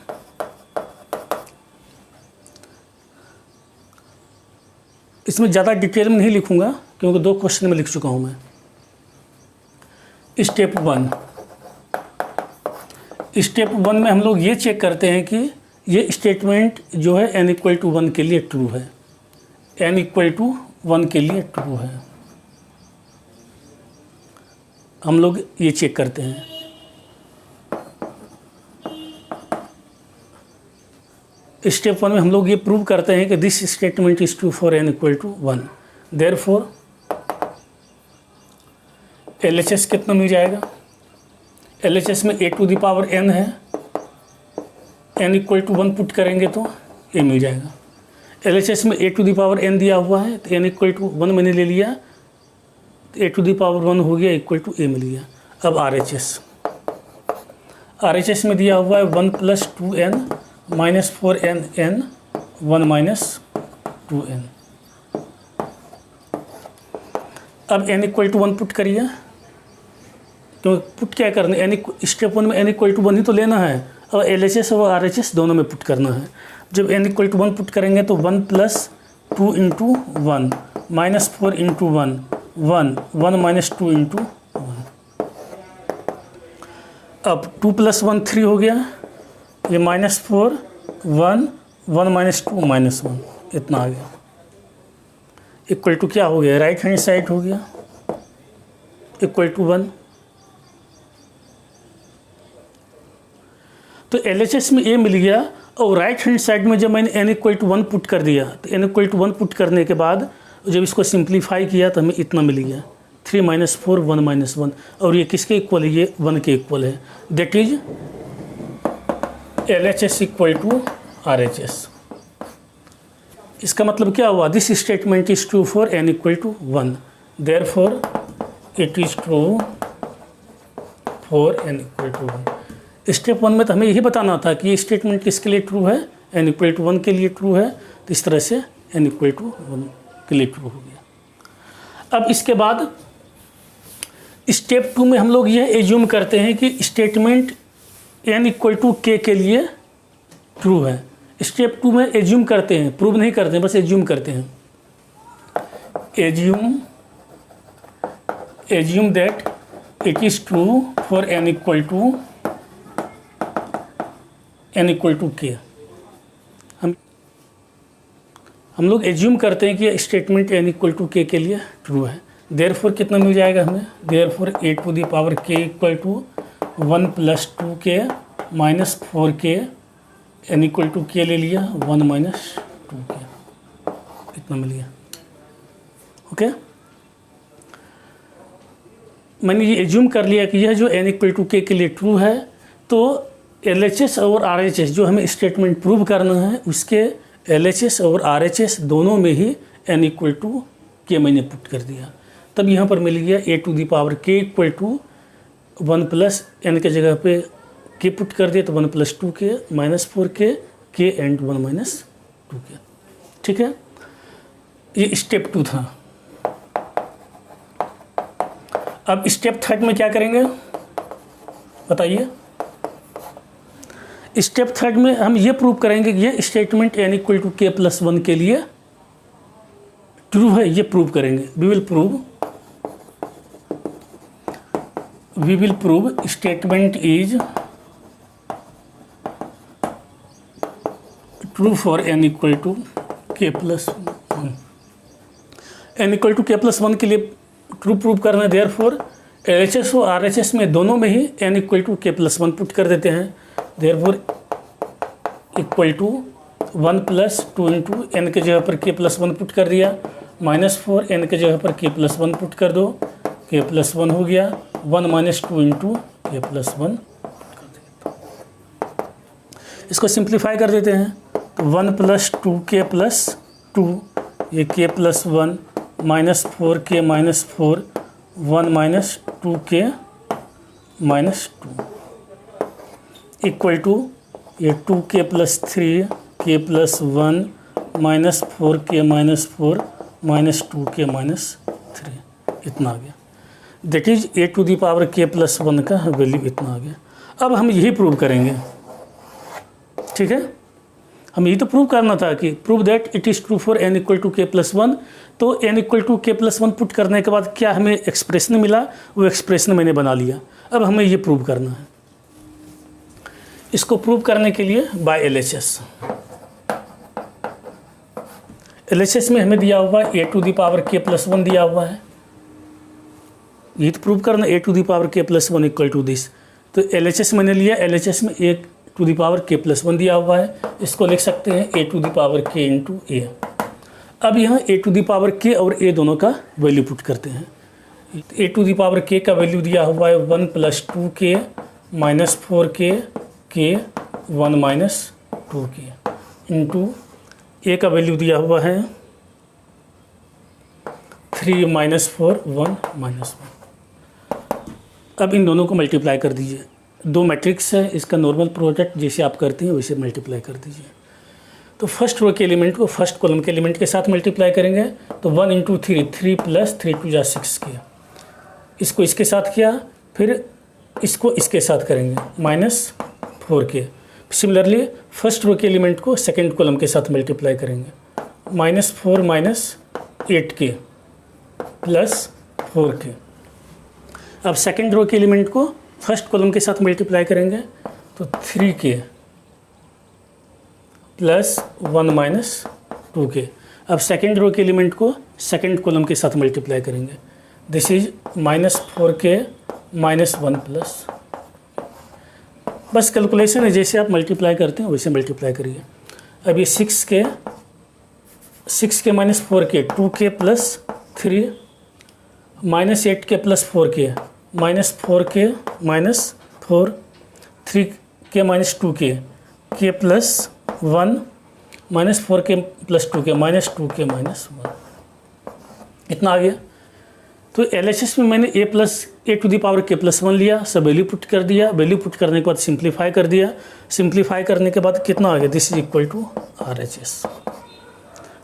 इसमें ज़्यादा डिटेल में नहीं लिखूंगा क्योंकि 2 क्वेश्चन में लिख चुका हूँ मैं। स्टेप 1 में हम लोग ये चेक करते हैं कि ये स्टेटमेंट जो है n इक्वल टू 1 के लिए ट्रू है। n इक्वल टू 1 के लिए ट्रू है, हम लोग ये चेक करते हैं। स्टेप 1 में हम लोग ये प्रूव करते हैं कि this statement is true for n equal to 1। Therefore LHS कितना मिल जाएगा? LHS में a to the power n है, n इक्वल टू 1 पुट करेंगे तो a मिल जाएगा। LHS में a to the power n दिया हुआ है तो n इक्वल टू 1 मैंने ले लिया, a टू द पावर 1 हो गया, इक्वल टू a मिल गया। अब RHS में दिया हुआ है 1 plus 2n minus 4n n 1 minus 2n। अब n इक्वल टू 1 पुट करिए, तो पुट क्या करना है? स्टेप 1 में n इक्वल टू 1 ही तो लेना है और LHS और RHS दोनों में पुट करना है। जब n इक्वल टू 1 पुट करेंगे तो 1 plus 2 into 1 minus 4 into 1 1 minus 2 into 1। अब 2 प्लस 1 3 हो गया, ये माइनस 4 1 माइनस 2 माइनस 1, इतना आ गया। इक्वल टू क्या हो गया? राइट हैंड साइड हो गया, इक्वल टू 1। तो LHS में a मिल गया और राइट हैंड साइड में जब मैंने n इक्वल टू 1 पुट कर दिया तो n इक्वल टू 1 पुट करने के बाद जब इसको सिंप्लीफाई किया तो हमें इतना मिल गया 3 माइनस 4 1 माइनस 1। और ये किसके इक्वल है? ये 1 के इक्वल है, that is LHS equal to RHS। इसका मतलब क्या हुआ? This statement is true for n equal to 1, therefore it is true for n equal to 1। Step 1 में तो हमें यही बताना था कि ये स्टेटमेंट किसके लिए ट्रू है? n इक्वल टू 1 के लिए ट्रू है। तो इस तरह से n इक्वल टू 1 के लिए ट्रू हो गया। अब इसके बाद स्टेप 2 में हम लोग ये एज्यूम करते हैं कि statement n equal to k के लिए ट्रू है। स्टेप 2 में एज्यूम करते हैं, प्रूव नहीं करते हैं, बस एज्यूम करते हैं। Assume that it is true for n equal to k। हम लोग एज्यूम करते हैं कि statement n equal to k के लिए ट्रू है। देयरफॉर कितना मिल जाएगा हमें? Therefore a to the power k equal to 1 plus 2k minus 4k n equal to k ले लिया 1 माइनस 2k, इतना मिल गया। ओके, मैंने ये एज्यूम कर लिया कि यह जो n इक्वल टू के लिए ट्रू है, तो LHS और RHS जो हमें स्टेटमेंट प्रूव करना है उसके LHS और RHS दोनों में ही n इक्वल टू के मैंने पुट कर दिया। तब यहाँ पर मिल गया a to the power k equal to 1 plus n के जगह पे k पुट कर दिया तो 1 plus 2k minus 4k k and 1 minus 2k। ठीक है, ये स्टेप 2 था। अब स्टेप 3 में क्या करेंगे बताइए। स्टेप 3 में हम ये प्रूव करेंगे कि ये स्टेटमेंट n इक्वल टू के प्लस 1 के लिए ट्रू है, ये प्रूव करेंगे। We will prove statement is true for n equal to के प्लस 1। n इक्वल टू के प्लस 1 के लिए ट्रू प्रूव करना है, देयरफॉर LHS और RHS में दोनों में ही n इक्वल टू के प्लस 1 पुट कर देते हैं। Therefore equal to 1 plus 2 into n के जगह पर k प्लस 1 पुट कर दिया, माइनस 4 n के जगह पर k प्लस 1 पुट कर दो, k प्लस 1 हो गया, 1 माइनस 2 इंटू k प्लस 1 कर देते। इसको सिंप्लीफाई कर देते हैं तो 1 प्लस 2k प्लस 2, ये k plus 1 minus 4k minus 4, 1 minus 2k minus 2 equal to ये 2k plus 3 k plus 1 minus 4k minus 4 minus 2k minus 3, इतना आ गया। That is a to the power k plus 1 का वैल्यू इतना आ गया। अब हम यही प्रूव करेंगे। ठीक है, हम यही तो प्रूव करना था कि prove that it is true for n equal to के प्लस 1। तो n इक्वल टू के प्लस 1 पुट करने के बाद क्या हमें एक्सप्रेशन मिला, वो एक्सप्रेशन मैंने बना लिया। अब हमें ये प्रूव करना है। इसको प्रूव करने के लिए बाय LHS में हमें दिया हुआ a to the power k plus 1 दिया हुआ है। ये तो प्रूव करना a to the power k plus 1 equal to this. तो LHS मैंने लिया, LHS में a to the power k plus 1 दिया हुआ है, इसको लिख सकते हैं a to the power k into a। अब यहाँ a to the power k और a दोनों का वैल्यू पुट करते हैं। a to the power k का वैल्यू दिया हुआ है 1 plus 2k minus 4k k 1 minus 2k into a का वैल्यू दिया हुआ है 3 माइनस 4 1 माइनस 1। अब इन दोनों को मल्टीप्लाई कर दीजिए। दो मैट्रिक्स है, इसका नॉर्मल प्रोडक्ट जैसे आप करते हैं वैसे मल्टीप्लाई कर दीजिए। तो फर्स्ट रो के एलिमेंट को फर्स्ट कॉलम के एलिमेंट के साथ मल्टीप्लाई करेंगे तो 1 इंटू 3 प्लस 3 टू जा 6 किया, इसको इसके साथ किया, फिर इसको इसके साथ करेंगे minus 4k। Similarly first row के एलिमेंट को सेकेंड कॉलम के साथ मल्टीप्लाई करेंगे, minus 4 minus 8k plus 4k। अब सेकेंड रो के एलिमेंट को फर्स्ट कॉलम के साथ मल्टीप्लाई करेंगे तो 3k प्लस 1 माइनस 2k। अब सेकेंड रो के एलिमेंट को सेकेंड कॉलम के साथ मल्टीप्लाई करेंगे, this is minus 4k minus 1 plus. बस कैलकुलेशन है, जैसे आप मल्टीप्लाई करते हैं वैसे मल्टीप्लाई करिए। अब ये 6k minus 4k 2k plus 3 minus 8k plus 4k minus 4k minus 4 3k minus 2k k plus 1 minus 4k plus 2k minus 2k minus 1, इतना आ गया। तो LHS में मैंने a to the power k plus 1 लिया, सब वैल्यू पुट कर दिया। वैल्यू पुट करने के बाद सिंप्लीफाई कर दिया। सिंप्लीफाई करने के बाद कितना आ गया, this is equal to RHS।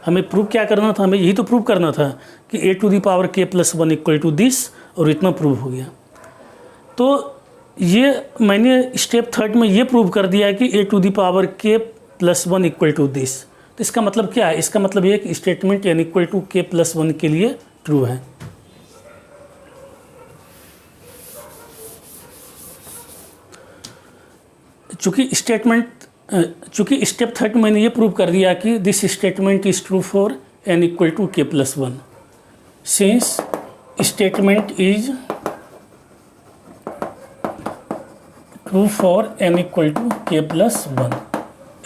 हमें प्रूव क्या करना था, हमें यही तो प्रूव करना था कि a to the power k plus 1 equal to this, और इतना प्रूव हो गया। तो ये मैंने स्टेप 3 में ये प्रूव कर दिया कि a to the power k plus 1 equal to this. तो इसका मतलब क्या है, इसका मतलब ये है कि statement n equal to k plus 1 के लिए ट्रू है। चूँकि स्टेप 3 मैंने ये प्रूव कर दिया कि this statement is true for n equal to k plus 1, since statement is true for n equal to k plus 1।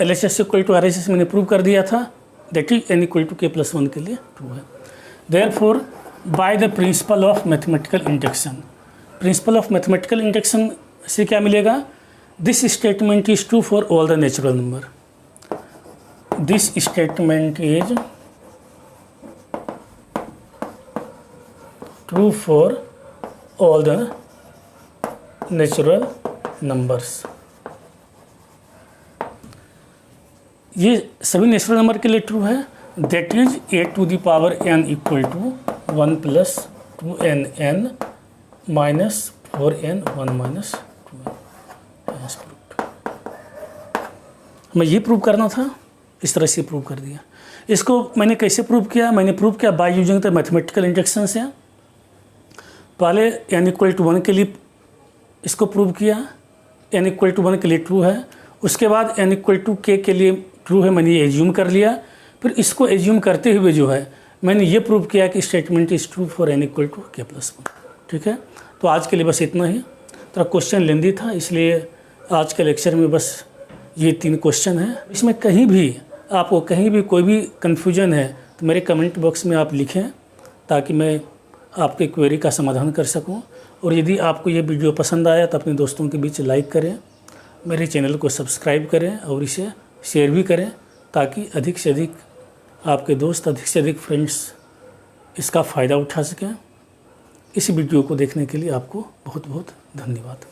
LHS equal to RHS मैंने प्रूव कर दिया था, that is n equal to k+1 के लिए ट्रू है। Therefore by the principle of mathematical induction, principle of mathematical induction से क्या मिलेगा, this statement is true for all the natural number, this statement is true for all the natural numbers. ये सभी नेचुरल नंबर के लिए ट्रू है, that is a to the power n equal to 1 + 2nn - 4n 1 - 2n। मैं ये प्रूव करना था, इस तरह से प्रूव कर दिया। इसको मैंने कैसे प्रूव किया, मैंने प्रूव किया bye using the mathematical induction से। पहले n इक्वल टू 1 के लिए इसको प्रूव किया, n इक्वल टू 1 के लिए ट्रू है। उसके बाद n इक्वल टू k के लिए ट्रू है, मैंने ये एज्यूम कर लिया। फिर इसको एज्यूम करते हुए जो है मैंने ये प्रूव किया कि statement is true for n equal to k+1। ठीक है, तो आज के लिए बस इतना ही। थोड़ा क्वेश्चन लेंदी था, इसलिए आज के लेक्चर में बस ये 3 क्वेश्चन हैं। इसमें कहीं भी आपको कहीं भी कोई भी कन्फ्यूजन है तो मेरे कमेंट बॉक्स में आप लिखें, ताकि मैं आपके क्वेरी का समाधान कर सकूं। और यदि आपको ये वीडियो पसंद आया तो अपने दोस्तों के बीच लाइक करें, मेरे चैनल को सब्सक्राइब करें और इसे शेयर भी करें, ताकि अधिक से अधिक आपके दोस्त, अधिक से अधिक फ्रेंड्स इसका फ़ायदा उठा सकें। इस वीडियो को देखने के लिए आपको बहुत बहुत धन्यवाद।